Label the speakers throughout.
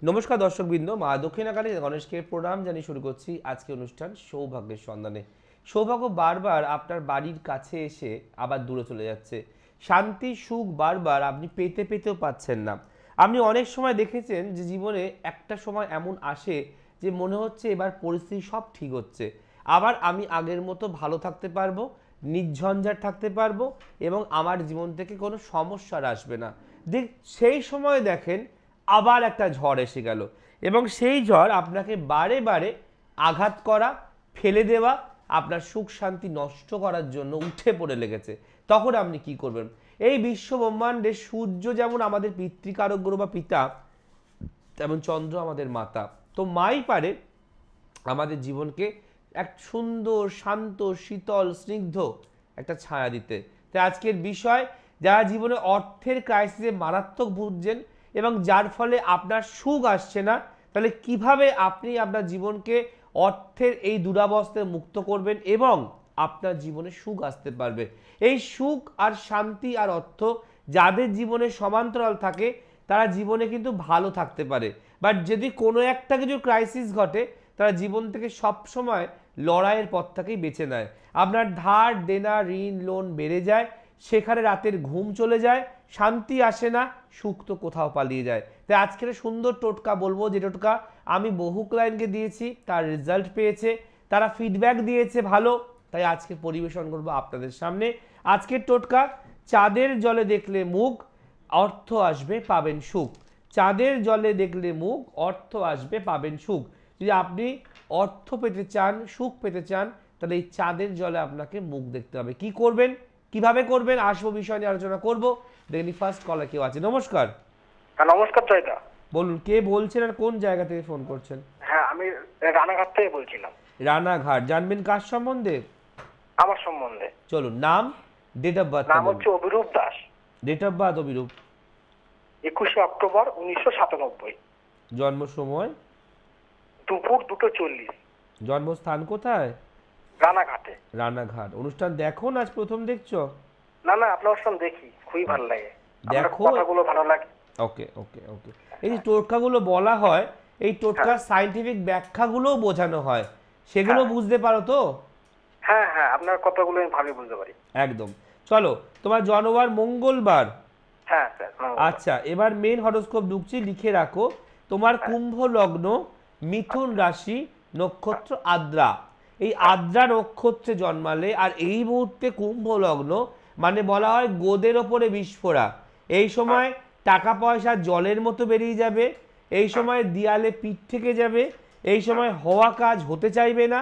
Speaker 1: নমস্কার দর্শকবৃন্দ, মা দক্ষিণাকালী গণেশকে প্রণাম জানিয়ে শুরু করছি আজকে অনুষ্ঠান সৌভাগ্যের সন্ধানে। সৌভাগ্য বারবার আপনার বাড়ির কাছে এসে আবার দূরে চলে যাচ্ছে। শান্তি সুখ বারবার আপনি পেতেও পাচ্ছেন না। আপনি অনেক সময় দেখেছেন যে জীবনে একটা সময় এমন আসে যে মনে হচ্ছে এবার পরিস্থিতি সব ঠিক হচ্ছে, আবার আমি আগের মতো ভালো থাকতে পারবো, নির্ঝঞ্ঝাট থাকতে পারবো এবং আমার জীবন থেকে কোনো সমস্যা আসবে না। সেই সময় দেখেন আবার একটা ঝড় এসে গেল এবং সেই ঝড় আপনাকে বারে বারে আঘাত করা, ফেলে দেওয়া, আপনার সুখ শান্তি নষ্ট করার জন্য উঠে পড়ে লেগেছে। তখন আপনি কি করবেন? এই বিশ্ব ব্রহ্মাণ্ডে সূর্য যেমন আমাদের পিতৃকারক গ্রহ বা পিতা, তেমন চন্দ্র আমাদের মাতা। তো মাই পারে আমাদের জীবনকে এক সুন্দর শান্ত শীতল স্নিগ্ধ একটা ছায়া দিতে। তাই আজকের বিষয়, যারা জীবনে অর্থের ক্রাইসিসে মারাত্মক ভুগছেন এবং যার ফলে আপনার সুখ আসছে না, তাহলে কিভাবে আপনি আপনার জীবনকে অর্থের এই দুরাবস্থায় মুক্ত করবেন এবং আপনার জীবনে সুখ আসতে পারবে। এই সুখ আর শান্তি আর অর্থ যাদের জীবনে সমান্তরাল থাকে তারা জীবনে কিন্তু ভালো থাকতে পারে। বাট যদি কোনো একটা কিছু ক্রাইসিস ঘটে, তারা জীবন থেকে সবসময় লড়াইয়ের পথ থেকেই বেছে নেয়। আপনার ধার দেনা ঋণ লোন বেড়ে যায়, সেখানে রাতের ঘুম চলে যায়, শান্তি আসে না, সুখ তো কোথাও পালিয়ে যায়। তাই আজকের সুন্দর টোটকা বলবো, যে টোটকা আমি বহু ক্লায়েন্টকে দিয়েছি, তার রেজাল্ট পেয়েছে, তারা ফিডব্যাক দিয়েছে ভালো, তাই আজকে পরিবেশন করবো আপনাদের সামনে। আজকের টোটকা, চাঁদের জলে দেখলে মুখ, অর্থ আসবে পাবেন সুখ। চাঁদের জলে দেখলে মুখ, অর্থ আসবে পাবেন সুখ। যদি আপনি অর্থ পেতে চান, সুখ পেতে চান, তাহলে এই চাঁদের জলে আপনাকে মুখ দেখতে হবে। কি করবেন, কিভাবে করবেন, আসবো বিষয় নিয়ে আলোচনা করবো। দেখনি ফার্স্ট কলার কেউ আছে। নমস্কার।
Speaker 2: হ্যাঁ নমস্কার জয়দা।
Speaker 1: বলুন কে বলছেন আর কোন জায়গা থেকে ফোন করছেন?
Speaker 2: হ্যাঁ আমি রানাঘাট থেকে বলছিলাম।
Speaker 1: রানাঘাট, জানবেন কার সম্বন্ধে?
Speaker 2: আমার সম্বন্ধে।
Speaker 1: চলুন, নাম, ডেট অফ বার্থ।
Speaker 2: নাম হচ্ছে Abhirup Das.
Speaker 1: Date of birth Abhirup?
Speaker 2: 21 October 1997।
Speaker 1: জন্ম সময়?
Speaker 2: দুপুর 2:40।
Speaker 1: জন্মস্থান কোথায়?
Speaker 2: রানাঘাটে।
Speaker 1: রানাঘাট। অনুষ্ঠান দেখো না আজ প্রথম দেখছো?
Speaker 2: না না, আপনার অনুষ্ঠান দেখি, খুবই ভালো লাগে,
Speaker 1: দেখো,
Speaker 2: কথাগুলো ভালো লাগে।
Speaker 1: ওকে ওকে ওকে। এই যে টোটকাগুলো বলা হয়, এই টোটকার সায়েন্টিফিক ব্যাখ্যাগুলোও বোঝানো হয়, সেগুলো বুঝতে পারো তো?
Speaker 2: হ্যাঁ হ্যাঁ, আপনার কথাগুলো আমি ভালোই বুঝতে পারি।
Speaker 1: একদম। চলো, তোমার জন্মবার মঙ্গলবার।
Speaker 2: হ্যাঁ স্যার।
Speaker 1: আচ্ছা, এবার মেন হরোস্কোপ ঢুকছি, লিখে রাখো। তোমার কুম্ভ লগ্ন, মিথুন রাশি, নক্ষত্র আদ্রা। এই আদ্রা নক্ষত্রে জন্মালে আর এই মুহূর্তে কুম্ভ লগ্ন, মানে বলা হয় গোদের ওপরে বিস্ফোরা। এই সময় টাকা পয়সা জলের মতো বেরিয়ে যাবে, এই সময় দিয়ালে পিঠ থেকে যাবে, এই সময় হওয়া কাজ হতে চাইবে না,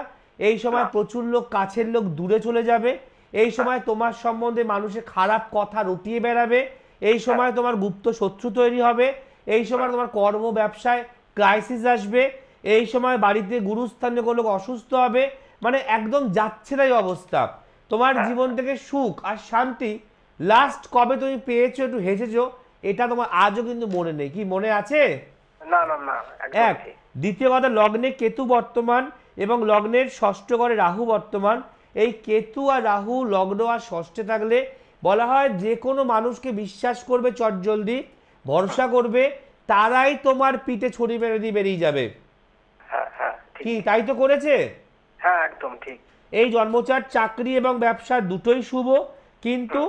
Speaker 1: এই সময় প্রচুর লোক কাছের লোক দূরে চলে যাবে, এই সময় তোমার সম্বন্ধে মানুষের খারাপ কথা রটিয়ে বেড়াবে, এই সময় তোমার গুপ্ত শত্রু তৈরি হবে, এই সময় তোমার কর্ম ব্যবসায় ক্রাইসিস আসবে, এই সময় বাড়িতে গুরুস্থানীয় কোনো লোক অসুস্থ হবে, মানে একদম যাচ্ছে তাই অবস্থা। তোমার জীবন থেকে সুখ আর শান্তি লাস্ট কবে তুমি পেয়েছো, একটু হেসেছো, এটা তোমার আজও কিন্তু মনে নেই। কি মনে আছে?
Speaker 2: না না না।
Speaker 1: এক। দ্বিতীয় কথা, লগ্নে কেতু বর্তমান এবং লগ্নের ষষ্ঠ ঘরে রাহু বর্তমান। এই কেতু আর রাহু লগ্ন আর ষষ্ঠে থাকলে বলা হয় যে কোনো মানুষকে বিশ্বাস করবে চটজলদি, ভরসা করবে, তারাই তোমার পিঠে ছড়ি মেরে দিয়ে বেরিয়ে যাবে। কি তাই তো করেছে?
Speaker 2: হ্যাঁ একদম ঠিক।
Speaker 1: এই জন্মচার চাকরি এবং ব্যবসা দুটোই শুভ, কিন্তু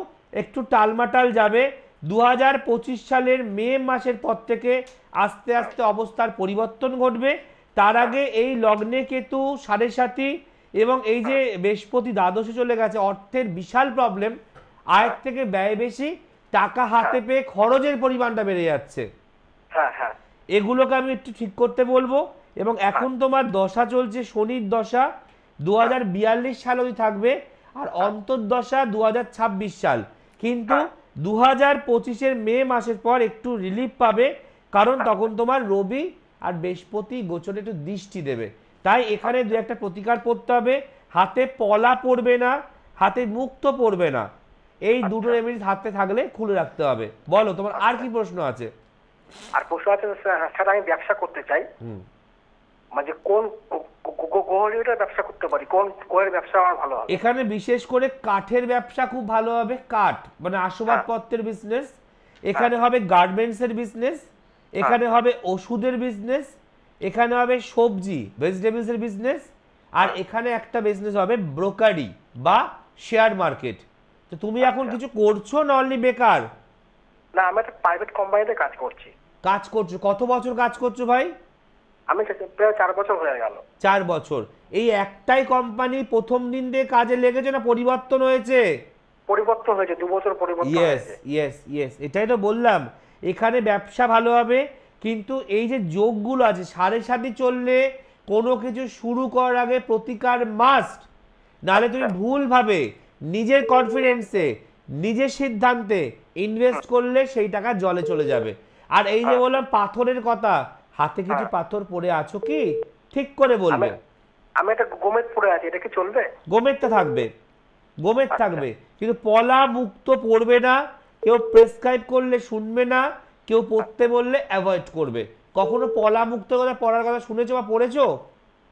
Speaker 1: একটু টালমাটাল যাবে। 2025 সালের মে মাসের পর থেকে আস্তে আস্তে অবস্থার পরিবর্তন ঘটবে। তার আগে এই লগ্নে কেতু 7.5 এবং এই যে বৃহস্পতি দ্বাদশে চলে গেছে, অর্থের বিশাল প্রবলেম, আয়ের থেকে ব্যয় বেশি, টাকা হাতে পেয়ে খরচের পরিমাণটা বেড়ে যাচ্ছে। এগুলোকে আমি একটু ঠিক করতে বলবো। এবং এখন তোমার দশা চলছে শনির দশা, 2042 সাল অবধি থাকবে, আর অন্তর্দশা 2026 সাল। কিন্তু 2025-এর মে মাসের পর একটু রিলিফ পাবে, কারণ তখন তোমার রবি আর বৃহস্পতি গোচরে একটু দৃষ্টি দেবে। তাই এখানে দু একটা প্রতিকার করতে হবে। হাতে পলা পড়বে না, হাতে মুক্ত পড়বে না, এই দুটো রেমেডিস হাতে থাকলে খুলে রাখতে হবে। বলো, তোমার আর কি প্রশ্ন আছে?
Speaker 2: আর প্রশ্ন আছে স্যার, আমি ব্যবসা করতে চাই, মানে কোন গ্রহের ব্যবসা করতে পারি, কোন গ্রহের ব্যবসা আমার ভালো হবে?
Speaker 1: এখানে বিশেষ করে কাঠের ব্যবসা খুব ভালো হবে। কাঠ মানে আসবাবপত্রের বিজনেস, এখানে হবে গার্মেন্টস এর বিজনেস, এখানে হবে ওষুধের বিজনেস, এখানে হবে সবজি ভেজিটেবলসের বিজনেস, আর এখানে একটা বিজনেস হবে ব্রোকারি বা শেয়ার মার্কেট। তো তুমি এখন কিছু করছো না অনলি বেকার?
Speaker 2: না, আমি একটা প্রাইভেট কোম্পানিতে কাজ করছি।
Speaker 1: কাজ করছো? কত বছর কাজ করছো ভাই?
Speaker 2: আমি প্রায় 4 বছর হয়ে গেল।
Speaker 1: 4 বছর। এই একটাই কোম্পানি প্রথম দিন দিয়ে কাজে লেগেছে না পরিবর্তন হয়েছে?
Speaker 2: পরিবর্তন হয়েছে, 2 বছর পরিবর্তন
Speaker 1: ইয়েস
Speaker 2: হয়েছে।
Speaker 1: ইয়েস ইয়েস, এটাই তো বললাম। এখানে ব্যবসা ভালো হবে, কিন্তু এই যে যোগগুলো আছে সাড়ে সাথে চললে কোনো কিছু শুরু করার আগে প্রতিকার মাস্ট। নাহলে তুমি ভুলভাবে নিজের কনফিডেন্সে নিজের সিদ্ধান্তে ইনভেস্ট করলে সেই টাকা জলে চলে যাবে। আর এই যে বললাম পাথরের কথা, হাতে কিছু পাথর পড়ে আছো কি? ঠিক করে বলবে।
Speaker 2: আমি একটা গোমেদ পড়ে আছি, এটা কি চলবে?
Speaker 1: গোমেদটা থাকবে, গোমেদ থাকবে, কিন্তু পলা মুক্ত পড়বে না। কেউ প্রেসক্রাইব করলে শুনবে না, কেউ পড়তে বললে অ্যাভয়েড করবে। কখনো পলা মুক্ত কথা পড়ার কথা শুনেছো বা পড়েছো?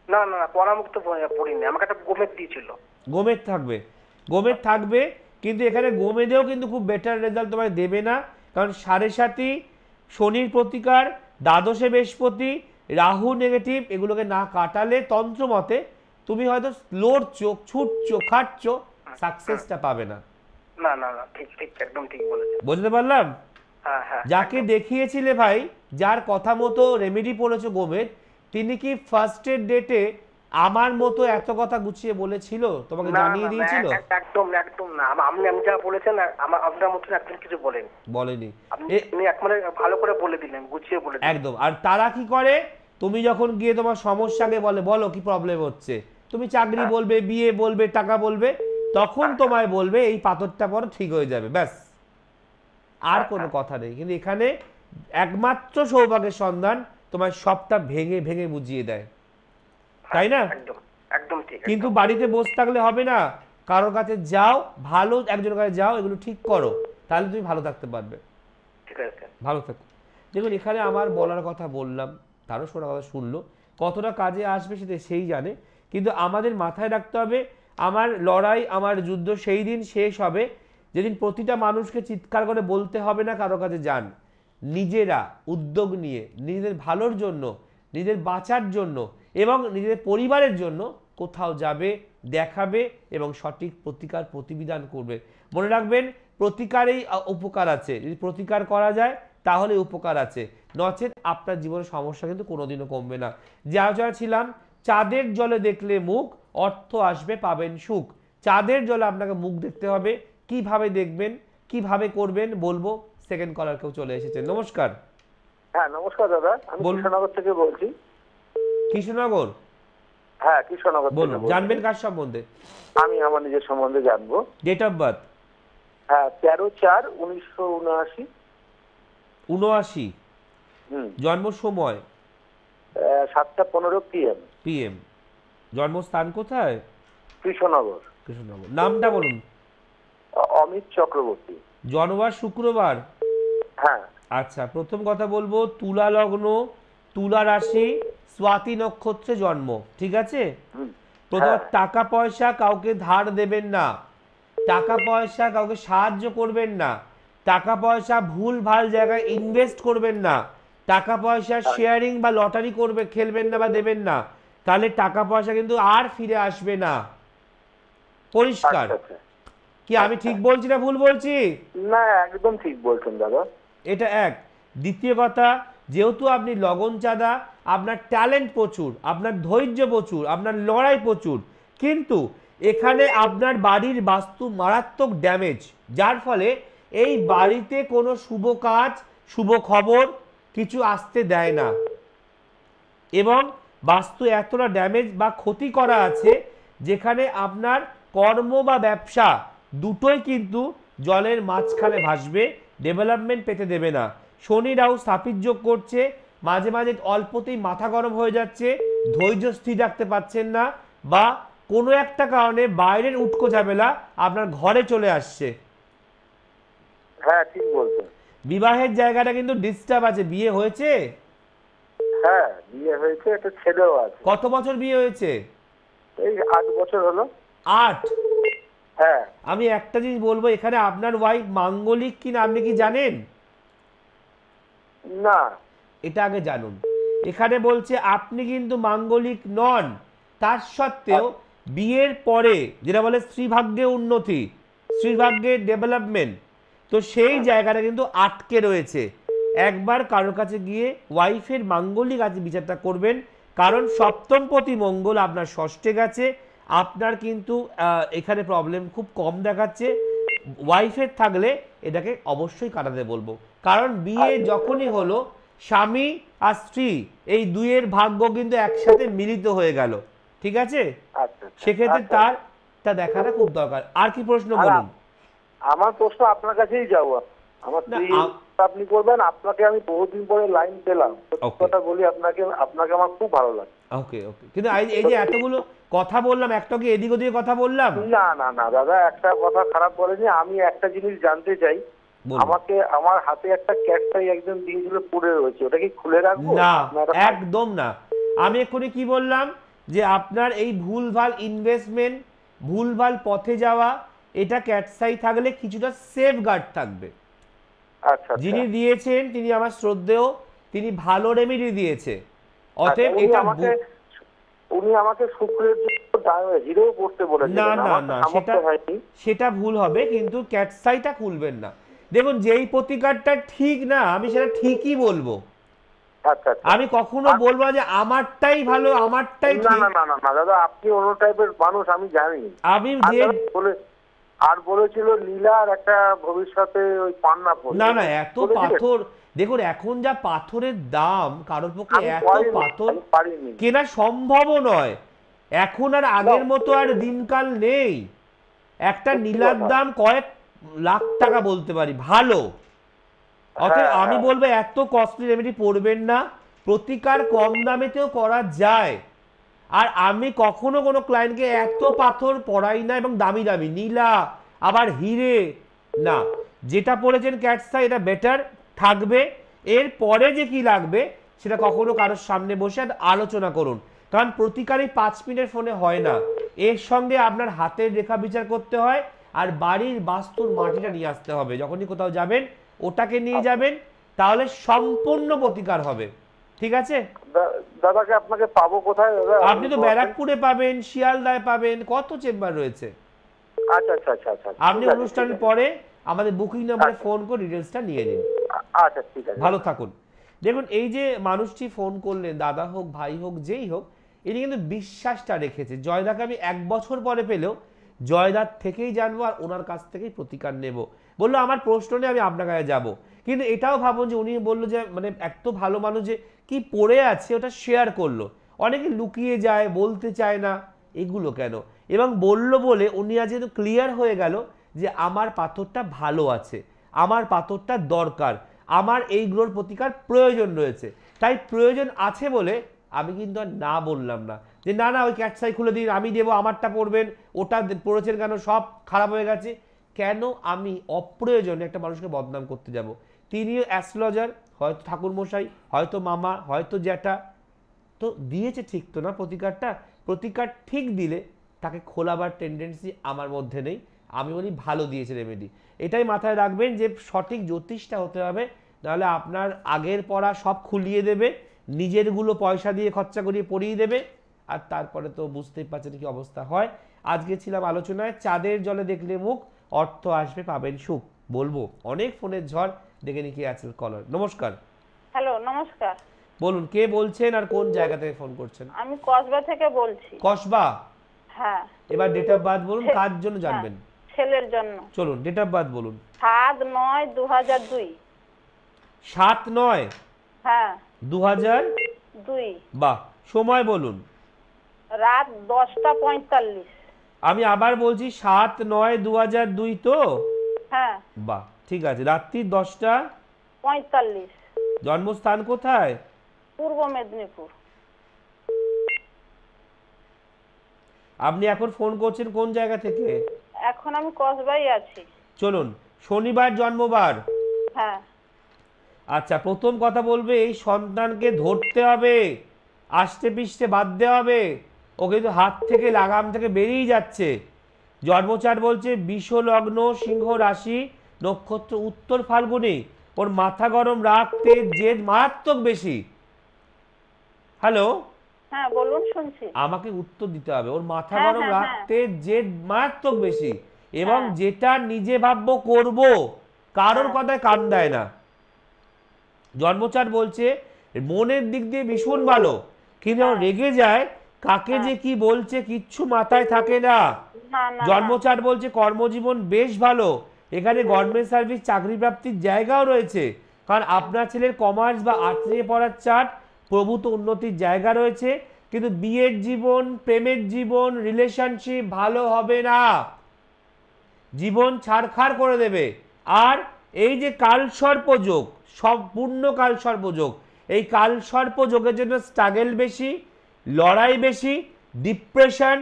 Speaker 2: না না না, পরামুক্ত পড়িনি, আমাকে একটা গোমেদ দিয়েছিল।
Speaker 1: গোমেদ থাকবে, গোমেদ থাকবে, কিন্তু এখানে গোমেদেও কিন্তু খুব বেটার রেজাল্ট তোমায় দেবে না। কারণ সাড়ে সাতি, শনির প্রতিকার, দ্বাদশে বৃহস্পতি, রাহু নেগেটিভ, এগুলোকে না কাটালে তন্ত্র মতে তুমি হয়তো লড়ছো, ছুটছো, খাটছো, সাকসেসটা পাবে না।
Speaker 2: না না না, ঠিক ঠিক, একদম ঠিক বলেছেন।
Speaker 1: বুঝতে পারলাম?
Speaker 2: হ্যাঁ হ্যাঁ।
Speaker 1: যাকে দেখিয়েছিলে ভাই, যার কথা মতো রেমেডি পড়েছো গোমেদ, তিনি কি ফার্স্ট এর ডেটে আমার মতো এত কথা গুছিয়ে বলেছিল, তোমাকে
Speaker 2: না
Speaker 1: জানিয়ে
Speaker 2: না,
Speaker 1: দিয়েছিল?
Speaker 2: একদম একদম না। আপনি যা বলেছেন, আপনার মতন একদম কিছু বলেন।
Speaker 1: বলেনি।
Speaker 2: আপনি একবারে ভালো করে বলে দিলেন, গুছিয়ে বলে দিলেন।
Speaker 1: একদম। আর তারা কি করে, তুমি যখন গিয়ে তোমার সমস্যাকে বলে, বলো কি প্রবলেম হচ্ছে, তুমি চাকরি বলবে, বিয়ে বলবে, টাকা বলবে, তখন তোমায় বলবে এই পাথরটা পর ঠিক হয়ে যাবে, ব্যাস। আর কোনো কথা নেই। কিন্তু এখানে একমাত্র সৌভাগ্যের সন্ধান তোমার সবটা ভেঙে ভেঙে বুঝিয়ে দেয়, তাই না?
Speaker 2: একদম একদম ঠিক।
Speaker 1: কিন্তু বাড়িতে বসে থাকলে হবে না, কারোর কাছে যাও, ভালো একজনের কাছে যাও, এগুলো ঠিক করো, তাহলে তুমি ভালো থাকতে পারবে।
Speaker 2: ঠিক আছে।
Speaker 1: ভালো থাকো। দেখুন এখানে আমার বলার কথা বললাম, তারও শোনার কথা শুনলো, কতটা কাজে আসবে সেটা সেই জানে। কিন্তু আমাদের মাথায় রাখতে হবে, আমার লড়াই, আমার যুদ্ধ সেই দিন শেষ হবে যেদিন প্রতিটা মানুষকে চিৎকার করে বলতে হবে না কারো কাছে যান। নিজেরা উদ্যোগ নিয়ে নিজেদের ভালোর জন্য, নিজেদের বাঁচার জন্য এবং নিজেদের পরিবারের জন্য কোথাও যাবে, দেখাবে এবং সঠিক প্রতিকার প্রতিবিধান করবে। মনে রাখবেন, প্রতিকারেই উপকার আছে। যদি প্রতিকার করা যায় তাহলে উপকার আছে, নচেত আপনার জীবনের সমস্যা কিন্তু কোনোদিনও কমবে না। যে আলোচনা ছিলাম, চাঁদের জলে দেখলে মুখ, অর্থ আসবে, পাবেন সুখ। চাঁদের জলে আপনাকে মুখ দেখতে হবে। কিভাবে দেখবেন, কিভাবে করবেন বলবো। সেকেন্ড কলার কেউ চলে এসেছে, নমস্কার।
Speaker 3: হ্যাঁ নমস্কার দাদা, আমি
Speaker 1: বলুন।
Speaker 3: কৃষ্ণনগর থেকে বলছি।
Speaker 1: কৃষ্ণনগর?
Speaker 3: হ্যাঁ কৃষ্ণনগর থেকে
Speaker 1: বলুন,
Speaker 3: বলছি।
Speaker 1: জানবেন কার সম্বন্ধে?
Speaker 3: আমি আমার নিজের সম্বন্ধে জানবো।
Speaker 1: Date of birth?
Speaker 3: হ্যাঁ 13/4/1979।
Speaker 1: 79। জন্ম সময়?
Speaker 3: 7:15 PM।
Speaker 1: PM। জন্মস্থান কোথায়?
Speaker 3: কৃষ্ণনগর।
Speaker 1: কৃষ্ণনগর। নামটা বলুন।
Speaker 3: অমিত চক্রবর্তী।
Speaker 1: জন্মবার শুক্রবার?
Speaker 3: হ্যাঁ।
Speaker 1: আচ্ছা, প্রথম কথা বলবো, তুলা লগ্ন, তুলা রাশি, স্বাতি নক্ষত্রে জন্ম, ঠিক আছে? প্রথম, টাকা পয়সা কাউকে ধার দেবেন না, টাকা পয়সা কাউকে সাহায্য করবেন না, টাকা পয়সা ভুল ভাল জায়গায় ইনভেস্ট করবেন না, টাকা পয়সা শেয়ারিং বা লটারি করবে খেলবেন না বা দেবেন না, তাহলে টাকা পয়সা কিন্তু আর ফিরে আসবে না। পরিষ্কার? কি আমি ঠিক বলছি না ভুল বলছি?
Speaker 3: না একদম ঠিক বলছেন দাদা।
Speaker 1: এটা এক। দ্বিতীয় কথা, যেহেতু আপনি লগন চাঁদা, আপনার ট্যালেন্ট প্রচুর, আপনার ধৈর্য প্রচুর, আপনার লড়াই প্রচুর, কিন্তু এখানে আপনার বাড়ির বাস্তু মারাত্মক ড্যামেজ, যার ফলে এই বাড়িতে কোনো শুভ কাজ, শুভ খবর কিছু আসতে দেয় না। এবং বাস্তু এতটা ড্যামেজ বা ক্ষতি করা আছে যেখানে আপনার কর্ম বা ব্যবসা দুটোই কিন্তু জলের মাঝখানে ভাসবে, ডেভেলপমেন্ট পেতে দেবে না। শনি রাহু স্থাপিত যোগ করছে, মাঝে মাঝে অল্পতেই মাথা গরম হয়ে যাচ্ছে, ধৈর্য স্থির রাখতে পারছেন না, বা কোনো একটা কারণে বাইরের উটকো ঝামেলা আপনার ঘরে চলে আসছে।
Speaker 3: হ্যাঁ ঠিক বলছেন।
Speaker 1: বিবাহের জায়গাটা কিন্তু ডিস্টার্ব আছে। বিয়ে হয়েছে?
Speaker 3: হ্যাঁ বিয়ে হয়েছে, একটা ছেলেও আছে।
Speaker 1: কত বছর বিয়ে হয়েছে?
Speaker 3: এই 8 বছর হলো।
Speaker 1: 8?
Speaker 3: হ্যাঁ।
Speaker 1: আমি একটা জিনিস বলবো, এখানে আপনার ওয়াইফ মাঙ্গলিক কিনা আপনি কি জানেন?
Speaker 3: না।
Speaker 1: এটা আগে জানুন। এখানে বলছে আপনি কিন্তু মাঙ্গলিক নন, তার সত্ত্বেও বিয়ের পরে যেটা বলে স্ত্রীভাগ্যে উন্নতি, স্ত্রীভাগ্যের ডেভেলপমেন্ট, তো সেই জায়গাটা কিন্তু আটকে রয়েছে। একবার কারোর কাছে গিয়ে ওয়াইফের মাঙ্গলিক আছে বিচারটা করবেন, কারণ সপ্তমপতি মঙ্গল আপনার ষষ্ঠে গেছে। আপনার কিন্তু এখানে প্রবলেম খুব কম দেখাচ্ছে। ওয়াইফের থাকলে এটাকে অবশ্যই কাটাতে বলবো, কারণ বিয়ে যখনই হলো স্বামী আর স্ত্রী এই দুইয়ের ভাগ্য কিন্তু একসাথে মিলিত হয়ে গেল, ঠিক আছে?
Speaker 3: আচ্ছা,
Speaker 1: সেক্ষেত্রে তারটা দেখাটা খুব দরকার। আর কি প্রশ্ন বলুন?
Speaker 3: আমার প্রশ্ন আপনার কাছেই যাবো। আমার স্ত্রী আপনি করবেন, আপনাকে আমি বহুদিন পরে লাইন পেলাম, কথা বলি আপনাকে আমার খুব ভালো লাগে।
Speaker 1: ওকে ওকে, কিন্তু এই যে এতগুলো কথা বললাম, একটা কি এদিক ওদিকে কথা বললাম?
Speaker 3: না না না দাদা, একটা কথা খারাপ বলেনি। আমি একটা জিনিস জানতে চাই, আমাকে আমার হাতে একটা ক্যাটটাই একজন দিয়েছিল পড়ে রয়েছে, ওটা কি খুলে রাখবো?
Speaker 1: না, একদম না। আমি এক্ষুনি কি বললাম যে আপনার এই ভুলভাল ইনভেস্টমেন্ট, ভুলভাল পথে যাওয়া, এটা ক্যাটসাই থাকলে কিছুটা সেফ গার্ড থাকবে।
Speaker 3: আচ্ছা,
Speaker 1: যিনি দিয়েছেন তিনি আমার শ্রদ্ধেয়, তিনি ভালো রেমেডি দিয়েছে। অতএব এটা
Speaker 3: উনি আমাকে শুক্রের জন্য হিরো পড়তে বলেছেন।
Speaker 1: না না না, সেটা ভুল হবে, কিন্তু ক্যাটসাইটা খুলবেন না। দেখুন, যেই প্রতিকারটা ঠিক না আমি সেটা ঠিকই বলবো। আমি কখনো বলবো যে আমারটাই ভালো, আমারটাই ঠিক।
Speaker 3: না না না না দাদা, আপনি অন্য টাইপের মানুষ আমি জানি।
Speaker 1: আমি যে
Speaker 3: আর বলেছিল নীলার একটা ভবিষ্যতে ওই পান্না পড়বে।
Speaker 1: না না, এত পাথর, দেখুন এখন যা পাথরের দাম, কারোর পক্ষে এত পাথর কেনা সম্ভবও নয়। এখন আর আগের মতো আর দিনকাল নেই। একটা নীলার দাম কয়েক লাখ টাকা বলতে পারি, ভালো। অতএব আমি বলবো এত কস্টলি রেমেডি পড়বেন না, প্রতিকার কম দামেতেও করা যায়। আর আমি কখনো কোনো ক্লায়েন্টকে এত পাথর পড়াই না, এবং দামি দামি নীলা আবার হিরে না। যেটা পড়েছেন ক্যাটসা, এটা বেটার থাকবে। এর পরে যে কি লাগবে সেটা কখনো কারোর সামনে বসে আলোচনা করুন, কারণ প্রতিকারই 5 মিনিটের ফোনে হয় না। এর সঙ্গে আপনার হাতের রেখা বিচার করতে হয়, আর বাড়ির বাস্তুর মাটিটা নিয়ে আসতে হবে। যখনই কোথাও যাবেন ওটাকে নিয়ে যাবেন, তাহলে সম্পূর্ণ প্রতিকার হবে, ঠিক আছে?
Speaker 3: দাদাকে আপনাকে পাবো কোথায় দাদা?
Speaker 1: আপনি তো ব্যারাকপুরে পাবেন, শিয়ালদায় পাবেন, কত চেম্বার রয়েছে।
Speaker 3: আচ্ছা আচ্ছা আচ্ছা আচ্ছা,
Speaker 1: আপনি অনুষ্ঠানের পরে আমাদের বুকিং নম্বরে ফোন করে ডিটেইলসটা নিয়ে নিন।
Speaker 3: আচ্ছা ঠিক আছে,
Speaker 1: ভালো থাকুন। দেখুন, এই যে মানুষটি ফোন করলেন, দাদা হোক ভাই হোক যেই হোক, ইনি কিন্তু বিশ্বাসটা রেখেছে। জয়দাকে আমি 1 বছর পরে পেলেও জয়দার থেকেই জানবো, আর ওনার কাছ থেকেই প্রতিকার নেব। বললো আমার প্রশ্ন নেই, আমি আপনার কাছে যাবো। কিন্তু এটাও ভাবুন যে উনি বললো যে মানে এত ভালো মানুষ যে কি পড়ে আছে ওটা শেয়ার করলো। অনেকে লুকিয়ে যায়, বলতে চায় না, এগুলো কেন? এবং বললো বলে উনি আজ যেহেতু ক্লিয়ার হয়ে গেল যে আমার পাথরটা ভালো আছে, আমার পাথরটা দরকার, আমার এইগুলোর প্রতিকার প্রয়োজন রয়েছে। তাই প্রয়োজন আছে বলে আমি কিন্তু আর না বললাম না যে না না ওই ক্যাটসাই খুলে দিন, আমি দেবো, আমারটা পড়বেন, ওটা পড়েছেন কেন, সব খারাপ হয়ে গেছে। কেন আমি অপ্রয়োজনে একটা মানুষকে বদনাম করতে যাব? তিনিও অ্যাস্ট্রোলজার, হয়তো ঠাকুরমশাই, হয়তো মামা, হয়তো জ্যাঠা, তো দিয়েছে ঠিক তো না প্রতিকারটা? প্রতিকার ঠিক দিলে তাকে খোলাবার টেন্ডেন্সি আমার মধ্যে নেই। আমি বলি ভালো দিয়েছে রেমেডি। এটাই মাথায় রাখবেন যে সঠিক জ্যোতিষটা হতে হবে, নাহলে আপনার আগের পড়া সব খুলিয়ে দেবে, নিজেরগুলো পয়সা দিয়ে খরচা করিয়ে পড়িয়ে দেবে, আর তারপরে তো বুঝতেই পারছেন কি অবস্থা হয়। আজকে ছিলাম আলোচনায় চাঁদের জলে দেখলে মুখ, অর্থ আসবে পাবেন সুখ। বলবো অনেক ফোনের ঝড়, দেখে নি কি আছে কলার। নমস্কার।
Speaker 4: হ্যালো, নমস্কার।
Speaker 1: বলুন কে বলছেন আর কোন জায়গা থেকে ফোন করছেন?
Speaker 4: আমি কসবা থেকে বলছি।
Speaker 1: কসবা?
Speaker 4: হ্যাঁ।
Speaker 1: এবার ডেট অফ বার্থ বলুন, কার জন্য জানবেন?
Speaker 4: ছেলের জন্য।
Speaker 1: চলুন ডেট অফ বার্থ বলুন।
Speaker 4: 7/9/2002।
Speaker 1: 7/9?
Speaker 4: হ্যাঁ।
Speaker 1: 2002। বাহ। সময় বলুন।
Speaker 4: রাত 10:45।
Speaker 1: আমি আবার বলছি 7/9/2002 তো?
Speaker 4: হ্যাঁ।
Speaker 1: বাহ, ঠিক আছে। রাত্রি 10:45। জন্মস্থান কোথায়?
Speaker 4: পূর্ব মেদিনীপুর।
Speaker 1: আপনি এখন ফোন করছেন কোন জায়গা থেকে?
Speaker 4: এখন আমি কসবাই আছি।
Speaker 1: চলুন, শনিবার জন্মবার?
Speaker 4: হ্যাঁ।
Speaker 1: আচ্ছা, প্রথম কথা বলবে এই সন্তানকে ধরতে হবে, আষ্টে পিষ্টে বাঁধতে হবে। ও কিন্তু হাত থেকে লাগাম থেকে বেরিয়ে যাচ্ছে। জন্মচার বলছে বিষ লগ্ন, সিংহ রাশি, নক্ষত্র উত্তর ফাল্গুনি, ওর মাথা গরম, রাগ, তেজ, জেদ মারাত্মক বেশি। হ্যালো,
Speaker 4: হ্যাঁ বলুন, শুনছি।
Speaker 1: আমাকে উত্তর দিতে হবে। ওর মাথা
Speaker 4: হ্যাঁ,
Speaker 1: গরম,
Speaker 4: হ্যাঁ,
Speaker 1: রাগ,
Speaker 4: হ্যাঁ।
Speaker 1: তেজ, জেদ মারাত্মক বেশি, এবং
Speaker 4: হ্যাঁ।
Speaker 1: যেটা নিজে ভাববো করব, কারোর
Speaker 4: হ্যাঁ।
Speaker 1: কথায় কান দেয় না। জন্মচাট বলছে মনের দিক দিয়ে ভীষণ ভালো, কিন্তু যখন
Speaker 4: হ্যাঁ।
Speaker 1: রেগে যায় কাকে যে
Speaker 4: হ্যাঁ।
Speaker 1: কি বলছে কিচ্ছু মাথায় থাকে না।
Speaker 4: না না না।
Speaker 1: জন্মচাট বলছে কর্মজীবন বেশ ভালো, এখানে গভর্নমেন্ট সার্ভিস চাকরি প্রাপ্তির জায়গাও রয়েছে, কারণ আপনার ছেলের কমার্স বা আর্টস নিয়ে পড়ার চার্ট, প্রভূত উন্নতির জায়গা রয়েছে, কিন্তু বিয়ের জীবন, প্রেমের জীবন, রিলেশনশিপ ভালো হবে না, জীবন ছাড়খাড় করে দেবে। আর এই যে কালসর্পযোগ, সম্পূর্ণ কালসর্পযোগ, এই কালসর্পযোগের জন্য স্ট্রাগল বেশি, লড়াই বেশি, ডিপ্রেশন,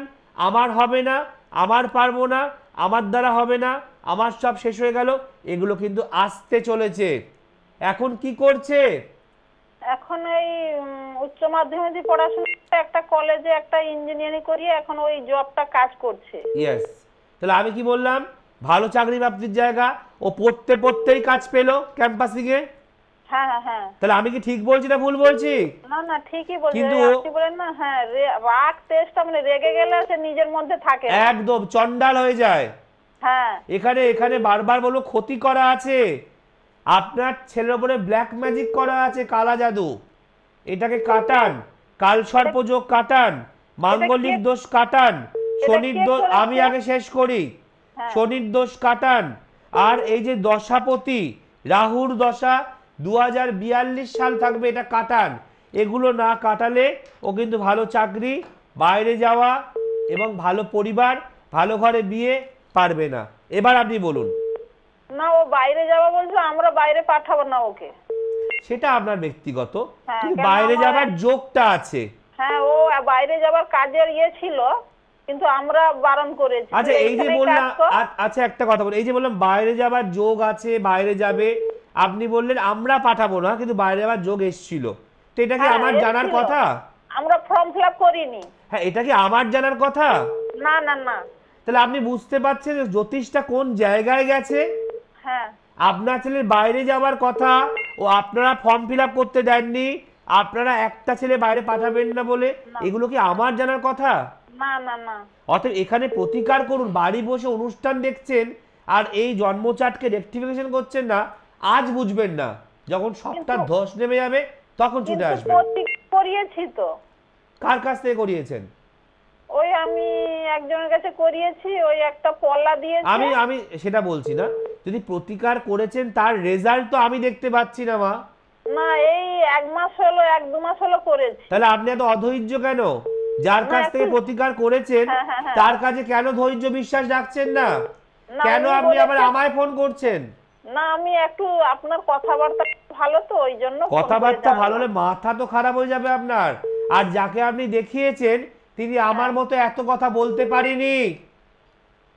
Speaker 1: আমার হবে না, আমার পারবো না, আমার দ্বারা হবে না, আমার সব শেষ হয়ে গেল, এগুলো কিন্তু আসতে চলেছে। এখন কি করছে?
Speaker 4: এখন এই উচ্চ মাধ্যমিক পড়াশোনা একটা কলেজে একটা ইঞ্জিনিয়ারিং করিয়ে এখন ওই জবটা কাজ করছে।
Speaker 1: ইয়েস, তাহলে আমি কি বললাম? ভালো চাকরি প্রাপ্তির জায়গা, ও পড়তে পড়তেই কাজ পেলো ক্যাম্পাসিং এ।
Speaker 4: হ্যাঁ হ্যাঁ হ্যাঁ।
Speaker 1: তাহলে আমি কি ঠিক বলছি না ভুল বলছি?
Speaker 4: না না, ঠিকই বলছেন।
Speaker 1: কিন্তু
Speaker 4: আপনি বলেন না, হ্যাঁ, রাগ তেজটা মানে রেগে গেলে সে নিজের মধ্যে থাকে না।
Speaker 1: একদম চন্ডাল হয়ে যায়।
Speaker 4: হ্যাঁ।
Speaker 1: এখানে এখানে বারবার বলবো ক্ষতি করা আছে, আপনার ছেলের উপরে ব্ল্যাক ম্যাজিক করা আছে, কালা জাদু, এটাকে কাটান, কালসর্পযোগ কাটান, মাঙ্গলিক দোষ কাটান, শনির দোষ, আমি আগে শেষ করি, শনির দোষ কাটান। আর এই যে দশাপতি রাহুর দশা 2042 সাল থাকবে, এটা কাটান। এগুলো না কাটালে ও কিন্তু ভালো চাকরি, বাইরে যাওয়া এবং ভালো পরিবার, ভালো ঘরে বিয়ে পারবে না। এবার আপনি বলুন।
Speaker 4: না, ও বাইরে যাওয়া বলছে, আমরা বাইরে পাঠাবো না ওকে।
Speaker 1: সেটা আপনার ব্যক্তিগত,
Speaker 4: হ্যাঁ,
Speaker 1: কিন্তু
Speaker 4: কেন
Speaker 1: বাইরে
Speaker 4: আমার-
Speaker 1: যাবার যোগটা আছে।
Speaker 4: হ্যাঁ, ও বাইরে যাবার কাজের ছিল, কিন্তু আমরা বারণ করেছি।
Speaker 1: আচ্ছা, এই যে
Speaker 4: এখানেই
Speaker 1: বললাম,
Speaker 4: কাজ কর।
Speaker 1: আচ্ছা একটা কথা বলি, এই যে বললাম বাইরে যাবার যোগ আছে, বাইরে যাবে, আপনি বললেন আমরা পাঠাবো না, কিন্তু বাইরে যাবার যোগ এসেছিল, তো এটা কি
Speaker 4: হ্যাঁ,
Speaker 1: আমার জানার
Speaker 4: এসেছিল।
Speaker 1: কথা?
Speaker 4: আমরা ফর্ম ফিল আপ করিনি।
Speaker 1: হ্যাঁ, এটা কি আমার জানার কথা?
Speaker 4: না না না।
Speaker 1: তাহলে আপনি বুঝতে পারছেন যে জ্যোতিষটা কোন জায়গায় গেছে।
Speaker 4: হ্যাঁ।
Speaker 1: আপনার ছেলের বাইরে যাওয়ার কথা, ও আপনারা ফর্ম ফিল আপ করতে দেননি, আপনারা একটা ছেলে বাইরে পাঠাবেন না বলে, এগুলো কি আমার জানার কথা?
Speaker 4: না না না।
Speaker 1: অতএব এখানে প্রতিকার করুন। বাড়ি বসে অনুষ্ঠান দেখছেন আর এই জন্মচাটকে রেকটিফিকেশন করছেন না, আজ বুঝবেন না, যখন সবটা ধস নেমে যাবে তখন ছুটে
Speaker 4: কিন্তু
Speaker 1: আসবেন।
Speaker 4: করিয়েছি তো।
Speaker 1: কার কাছ থেকে করিয়েছেন?
Speaker 4: ওই আমি একজনের কাছে করিয়েছি, ওই একটা পলা দিয়েছে।
Speaker 1: আমি আমি সেটা বলছি না, যদি প্রতিকার করেছেন তার রেজাল্ট তো আমি দেখতে পাচ্ছি না মা।
Speaker 4: না, এই 1 মাস হলো করেছি।
Speaker 1: তাহলে আপনি এত অধৈর্য কেন? যার কাছ থেকে প্রতিকার করেছেন
Speaker 4: হ্যাঁ, হ্যাঁ, হ্যাঁ।
Speaker 1: তার কাছে কেন ধৈর্য বিশ্বাস রাখছেন না?
Speaker 4: না,
Speaker 1: কেন
Speaker 4: উনি
Speaker 1: আপনি আবার
Speaker 4: বলেছেন-
Speaker 1: আমায় ফোন করছেন?
Speaker 4: না, আমি একটু আপনার কথাবার্তা ভালো তো, ওই জন্য ফোন করে
Speaker 1: কথাবার্তা ভালো হলে
Speaker 4: জানলাম।
Speaker 1: মাথা তো খারাপ হয়ে যাবে আপনার। আর যাকে আপনি দেখিয়েছেন তিনি আমার মতো এত কথা বলতে পারিনি।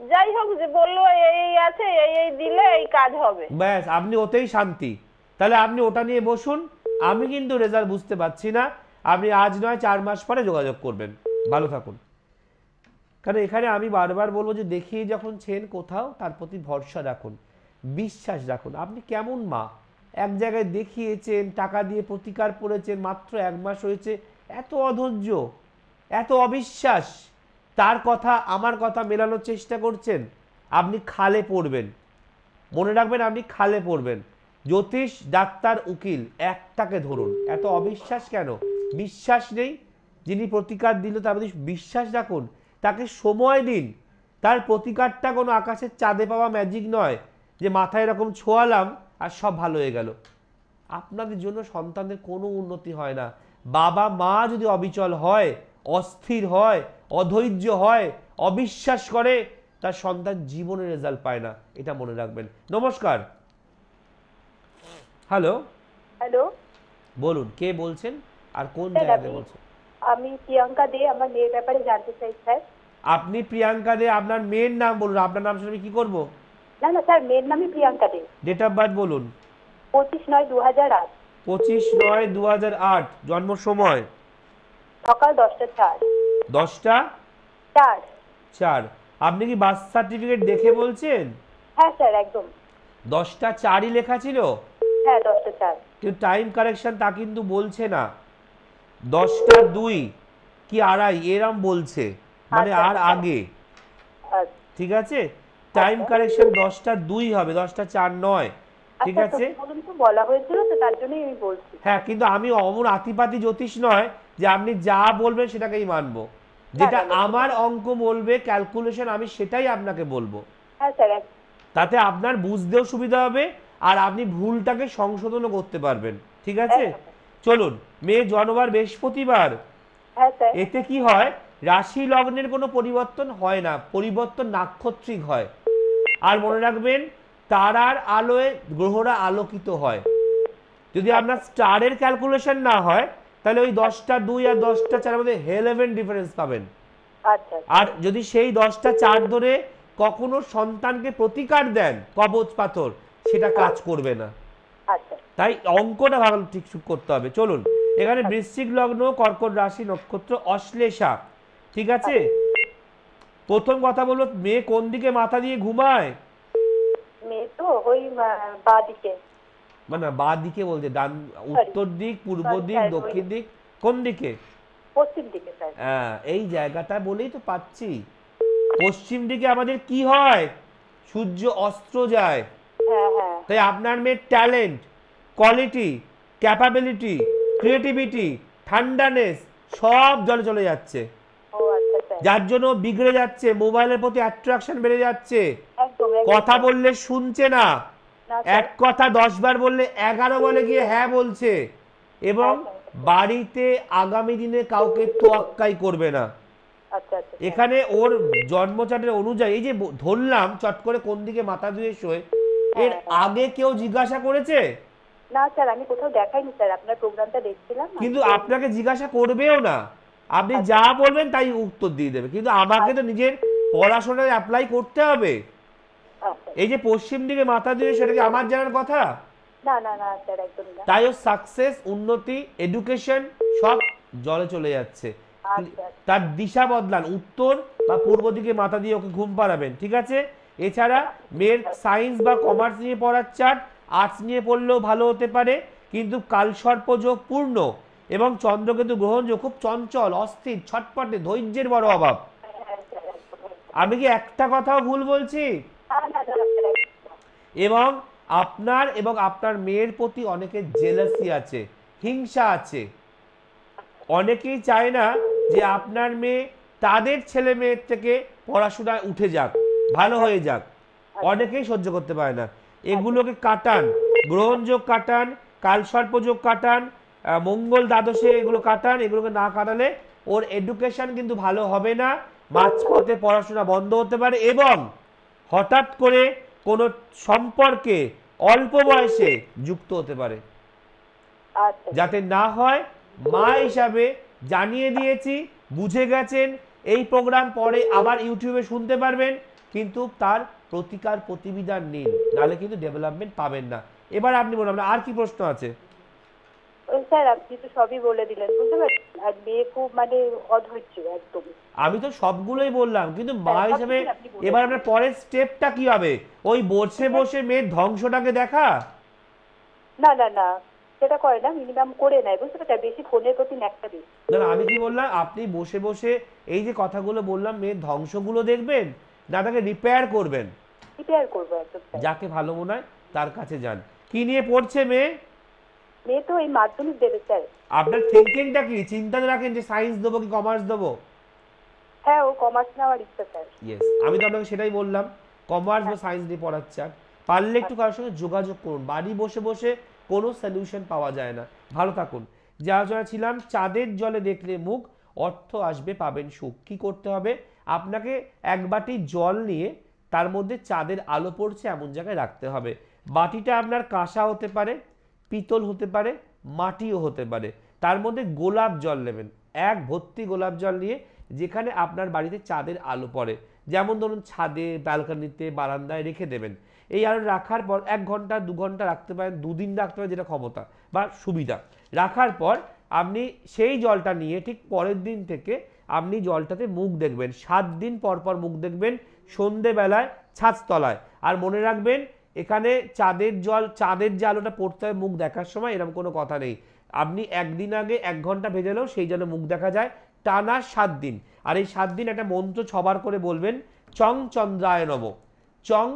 Speaker 4: যাই হোক, যে বললো এই আছে, এই দিলে এই কাজ হবে।
Speaker 1: ব্যাস, আপনি ওতেই শান্তি। তাহলে আপনি ওটা নিয়ে বসুন, আমি কিন্তু রেজাল্ট বুঝতে পারছি না, আপনি আজ নয় 4 মাস পরে যোগাযোগ করবেন। ভালো থাকুন। কারণ এখানে আমি বারবার বলবো যে দেখিয়ে যখনছেন কোথাও, তার প্রতি ভরসা রাখুন, বিশ্বাস রাখুন। আপনি কেমন মা, এক জায়গায় দেখিয়েছেন, টাকা দিয়ে প্রতিকার করেছেন, মাত্র 1 মাস হয়েছে, এত অধৈর্য, এত অবিশ্বাস, তার কথা আমার কথা মেলানোর চেষ্টা করছেন। আপনি খালে পড়বেন, মনে রাখবেন, আপনি খালে পড়বেন। জ্যোতিষ, ডাক্তার, উকিল একটাকে ধরুন। এত অবিশ্বাস কেন? বিশ্বাস নেই, যিনি প্রতিকার দিল তার প্রতি বিশ্বাস রাখুন, তাকে সময় দিন। তার প্রতিকারটা কোনো আকাশের চাঁদে পাওয়া ম্যাজিক নয় যে মাথায় এরকম ছোঁয়ালাম আর সব ভালো হয়ে গেল। আপনাদের জন্য সন্তানদের কোনো উন্নতি হয় না। বাবা মা যদি অবিচল হয়, অস্থির হয়, অধৈর্য হয়, অবিশ্বাস করে, তার সন্তান জীবনে রেজাল্ট পায় না, এটা মনে রাখবেন। নমস্কার। হ্যালো,
Speaker 5: হ্যালো,
Speaker 1: বলুন কে বলছেন আর কোন জায়গাতে বলছেন?
Speaker 5: আমি প্রিয়াঙ্কা দে, আমার মেয়ের ব্যাপারে জানতে চাই স্যার।
Speaker 1: আপনি প্রিয়াঙ্কা দে, আপনার মেয়ের নাম বলুন। আপনার নাম শুনে আমি কি করব?
Speaker 5: না না স্যার, মেয়ের নামই প্রিয়াঙ্কা দে।
Speaker 1: ডেট অফ বার্থ বলুন।
Speaker 5: 25/9/2008,
Speaker 1: 25/9/2008। জন্ম সময়
Speaker 5: সকাল 10টা
Speaker 1: 4। আপনি কি বার্থ সার্টিফিকেট দেখে বলছেন?
Speaker 5: হ্যাঁ স্যার, একদম।
Speaker 1: 10টা 4ই লেখা ছিল?
Speaker 5: হ্যাঁ 10টা 4।
Speaker 1: কিন্তু টাইম কারেকশন তা কিন্তু বলছে না, 10টা 2 কি আড়াই এরম বলছে, মানে
Speaker 5: আচ্ছা,
Speaker 1: আর
Speaker 5: আচ্ছা।
Speaker 1: আগে।
Speaker 5: আচ্ছা
Speaker 1: ঠিক আছে, টাইম কারেকশন 10টা 2 হবে, 10টা 4 নয়। ঠিক
Speaker 5: আচ্ছা,
Speaker 1: আছে,
Speaker 5: তো বলুন তো বলা হয়েছিল তো তার জন্যই আমি বলছি।
Speaker 1: হ্যাঁ, কিন্তু আমি অমন আতিপাতি জ্যোতিষ নয় যে আপনি যা বলবেন সেটাকেই মানবো, যেটা
Speaker 5: না,
Speaker 1: আমার অঙ্ক বলবে ক্যালকুলেশন আমি সেটাই আপনাকে বলবো,
Speaker 5: হ্যাঁ স্যার।
Speaker 1: তাতে আপনার বুঝতেও সুবিধা হবে আর আপনি ভুলটাকে সংশোধনও করতে পারবেন। ঠিক আছে, চলুন, মেয়ে জন্মবার বৃহস্পতিবার,
Speaker 5: হ্যাঁ স্যার।
Speaker 1: এতে কি হয়, রাশি লগ্নের কোনো পরিবর্তন হয় না, পরিবর্তন নাক্ষত্রিক হয়। আর মনে রাখবেন, তারার আলোয় গ্রহরা আলোকিত হয়। যদি আপনার স্টারের ক্যালকুলেশন না হয় তাহলে ওই 10টা 2 আর 10টা 4 এর মধ্যে হেলেভেন ডিফারেন্স পাবেন।
Speaker 5: আচ্ছা
Speaker 1: আর যদি সেই 10টা 4 ধরে কখনো সন্তানকে প্রতিকার দেন কবচ পাথর, সেটা কাজ করবে না।
Speaker 5: আচ্ছা
Speaker 1: তাই অঙ্কটা ভালো ঠিক করতে হবে। চলুন, এখানে বৃশ্চিক লগ্ন, কর্কট রাশি, নক্ষত্র অশ্লেষা। ঠিক আছে, প্রথম কথা বলবো, মেয়ে কোন দিকে মাথা দিয়ে ঘুমায়?
Speaker 5: মেয়ে তো ওই বাঁ দিকে।
Speaker 1: মানে বা দিকে বলতে ডান, উত্তর দিক, পূর্ব দিক,
Speaker 5: স্যার,
Speaker 1: দক্ষিণ দিক, কোন দিকে?
Speaker 5: পশ্চিম দিকে স্যার।
Speaker 1: হ্যাঁ, এই জায়গাটা বলেই তো পাচ্ছি। পশ্চিম দিকে আমাদের কি হয়, সূর্য অস্ত্র যায়।
Speaker 5: হ্যাঁ হ্যাঁ।
Speaker 1: তাই আপনার মেয়ের ট্যালেন্ট, কোয়ালিটি, ক্যাপাবিলিটি, ক্রিয়েটিভিটি, ঠান্ডানেস সব জলে চলে যাচ্ছে,
Speaker 5: ও আচ্ছা স্যার।
Speaker 1: যার জন্য বিগড়ে যাচ্ছে, মোবাইলের প্রতি অ্যাট্রাকশন বেড়ে যাচ্ছে,
Speaker 5: একদম
Speaker 1: কথা বললে শুনছে না,
Speaker 5: না
Speaker 1: এক কথা 10 বার বললে 11 বলে গিয়ে হ্যাঁ বলছে, এবং বাড়িতে আগামী দিনে কাউকে তোয়াক্কাই করবে না।
Speaker 5: আচ্ছা আচ্ছা।
Speaker 1: এখানে ওর জন্মচাটের অনুযায়ী, এই যে ধরলাম চট করে কোন দিকে মাথা ধুয়ে শোয়, এর আগে কেউ জিজ্ঞাসা করেছে?
Speaker 5: না স্যার, আমি কোথাও দেখাইনি স্যার, আপনার প্রোগ্রামটা দেখছিলাম।
Speaker 1: কিন্তু আপনাকে জিজ্ঞাসা করবেও না, আপনি যা বলবেন তাই উত্তর দিয়ে দেবে, কিন্তু আমাকে তো নিজের পড়াশোনায় অ্যাপ্লাই করতে হবে।
Speaker 5: আচ্ছা।
Speaker 1: এই যে পশ্চিম দিকে মাথা দিয়ে, সেটা কি আমার জানার কথা?
Speaker 5: না না না স্যার, একদম না।
Speaker 1: তাই ও সাকসেস, উন্নতি, এডুকেশন সব জলে চলে যাচ্ছে।
Speaker 5: আচ্ছা
Speaker 1: তার দিশা বদলান, উত্তর বা পূর্ব দিকে মাথা দিয়ে ওকে ঘুম পাড়াবেন। ঠিক আছে, এছাড়া মেয়ের সায়েন্স বা কমার্স নিয়ে পড়ার চার্ট, আর্টস নিয়ে পড়লেও ভালো হতে পারে, কিন্তু কালসর্প যোগ পূর্ণ এবং চন্দ্রকেতু গ্রহণ যোগ, খুব চঞ্চল, অস্থির, ছটপটে, ধৈর্যের বড় অভাব। আমি কি একটা কথাও ভুল বলছি? এবং আপনার মেয়ের প্রতি অনেকের জেলাসি আছে, হিংসা আছে। অনেকেই চায় না যে আপনার মেয়ে তাদের ছেলে মেয়ের থেকে পড়াশোনায় উঠে যাক, ভালো হয়ে যাক, অনেকেই সহ্য করতে পারে না। এগুলোকে কাটান, গ্রহণযোগ কাটান, কালসর্পযোগ কাটান, মঙ্গল দ্বাদশে এগুলো কাটান। এগুলোকে না কাটালে ওর এডুকেশন কিন্তু ভালো হবে না, মাঝপথে পড়াশোনা বন্ধ হতে পারে, এবং হঠাৎ করে কোনো সম্পর্কে অল্প বয়সে যুক্ত হতে পারে।
Speaker 5: আচ্ছা।
Speaker 1: যাতে না হয়, মা হিসাবে জানিয়ে দিয়েছি, বুঝে গেছেন। এই প্রোগ্রাম পরে আবার ইউটিউবে শুনতে পারবেন, কিন্তু তার প্রতিকার প্রতিবিধান নিন, নাহলে কিন্তু ডেভেলপমেন্ট পাবেন না। এবার আপনি বলুন, আপনার আর কি প্রশ্ন আছে?
Speaker 5: ওই স্যার, আপনি তো সবই বলে দিলেন, বুঝতে পারছেন। আর মেয়ে খুব মানে অধৈর্য একদম।
Speaker 1: আমি তো সবগুলোই বললাম, কিন্তু মা হিসাবে এবার আপনার পরের স্টেপটা কি হবে? ওই বসে বসে মেয়ের ধ্বংসটাকে দেখা?
Speaker 5: না না না, সেটা করে না, মিনিমাম করে নেয়, বুঝতে পারছেন। বেশি ফোনের প্রতি ন্যাকটা বেশি।
Speaker 1: না, আমি কি বললাম, আপনি বসে বসে এই যে কথাগুলো বললাম, মেয়ের ধ্বংসগুলো দেখবেন না, তাকে রিপেয়ার করবেন?
Speaker 5: রিপেয়ার করবো একদম স্যার।
Speaker 1: যাকে ভালো মনে হয় তার কাছে যান। কি নিয়ে পড়ছে মেয়ে?
Speaker 5: মেয়ে তো এই মাধ্যমিক দেবে স্যার।
Speaker 1: আপনার থিঙ্কিংটা কি, চিন্তা রাখেন যে সায়েন্স দেবো কি কমার্স দেবো?
Speaker 5: হ্যাঁ, ও কমার্স নেওয়ার ইচ্ছা স্যার।
Speaker 1: ইয়েস, আমি তো আপনাকে সেটাই বললাম, কমার্স বা সায়েন্স নিয়ে পড়ার চান। পারলে একটু কারোর সঙ্গে যোগাযোগ করুন, বাড়ি বসে বসে কোনো সলিউশন পাওয়া যায় না। ভালো থাকুন। যে আলোচনা ছিলাম, চাঁদের জলে দেখলে মুখ, অর্থ আসবে পাবেন সুখ। কি করতে হবে? আপনাকে এক বাটি জল নিয়ে তার মধ্যে চাঁদের আলো পড়ছে এমন জায়গায় রাখতে হবে। বাটিটা আপনার কাঁসা হতে পারে, পিতল হতে পারে, মাটিও হতে পারে। তার মধ্যে গোলাপ জল নেবেন, এক ভর্তি গোলাপ জল নিয়ে যেখানে আপনার বাড়িতে চাঁদের আলো পড়ে, যেমন ধরুন ছাদে, ব্যালকনিতে, বারান্দায় রেখে দেবেন। এই আলো রাখার পর 1 ঘন্টা 2 ঘন্টা রাখতে পারেন, 2 দিন রাখতে পারেন, যেটা ক্ষমতা বা সুবিধা। রাখার পর আপনি সেই জলটা নিয়ে ঠিক পরের দিন থেকে আপনি জলটাতে মুখ দেখবেন, 7 দিন পর পর মুখ দেখবেন, সন্ধেবেলায় ছাদতলায়। আর মনে রাখবেন, এখানে চাঁদের যে আলোটা পড়তে হয় মুখ দেখার সময়, এরকম কোনো কথা নেই। আপনি একদিন আগে 1 ঘন্টা ভেজালেও সেই জন্য মুখ দেখা যায় টানা 7 দিন। আর এই 7 দিন একটা মন্ত্র 6 বার করে বলবেন, চং চন্দ্রায় নম, চং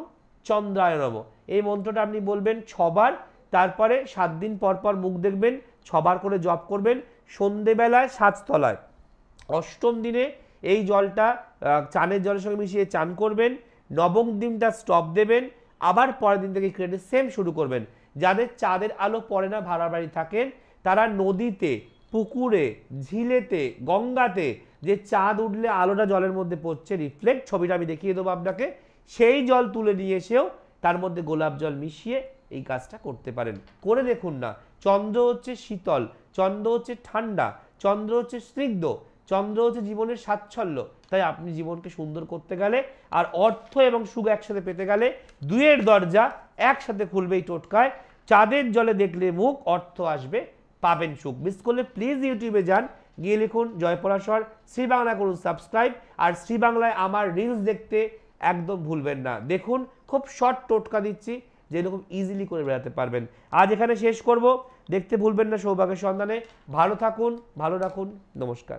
Speaker 1: চন্দ্রায় নম। এই মন্ত্রটা আপনি বলবেন 6 বার, তারপরে 7 দিন পর পর মুখ দেখবেন, 6 বার করে জপ করবেন। সন্ধেবেলায় 7 তলায়, অষ্টম দিনে এই জলটা চানের জলের সঙ্গে মিশিয়ে চান করবেন। নবম দিনটা স্টপ দেবেন, আবার পরের দিন থেকে ক্রেডে সেম শুরু করবেন। যাদের চাঁদের আলো পড়ে না, ভাড়া বাড়ি থাকেন, তারা নদীতে, পুকুরে, ঝিলেতে, গঙ্গাতে যে চাঁদ উঠলে আলোটা জলের মধ্যে পড়ছে রিফ্লেক্ট, ছবিটা আমি দেখিয়ে দেবো আপনাকে, সেই জল তুলে নিয়ে এসেও তার মধ্যে গোলাপ জল মিশিয়ে এই কাজটা করতে পারেন। করে দেখুন না। চন্দ্র হচ্ছে শীতল, চন্দ্র হচ্ছে ঠান্ডা, চন্দ্র হচ্ছে স্নিগ্ধ, চন্দ্র হচ্ছে জীবনের সাচ্ছল্য। তাই আপনি জীবনকে সুন্দর করতে গেলে আর অর্থ এবং সুখ একসাথে পেতে গেলে, দুয়ের দরজা একসাথে খুলবে এই টোটকায়। চাঁদের জলে দেখলে মুখ, অর্থ আসবে, পাবেন সুখ। মিস করলে প্লিজ ইউটিউবে যান, গিয়ে লিখুন জয়পরাশর, শ্রী বাংলা করুন সাবস্ক্রাইব, আর শ্রী বাংলায় আমার রিলস দেখতে একদম ভুলবেন না। দেখুন খুব শর্ট টোটকা দিচ্ছি, যেরকম ইজিলি করে বেড়াতে পারবেন। আজ এখানে শেষ করব। দেখতে ভুলবেন না সৌভাগ্যের সন্ধানে। ভালো থাকুন, ভালো রাখুন, নমস্কার।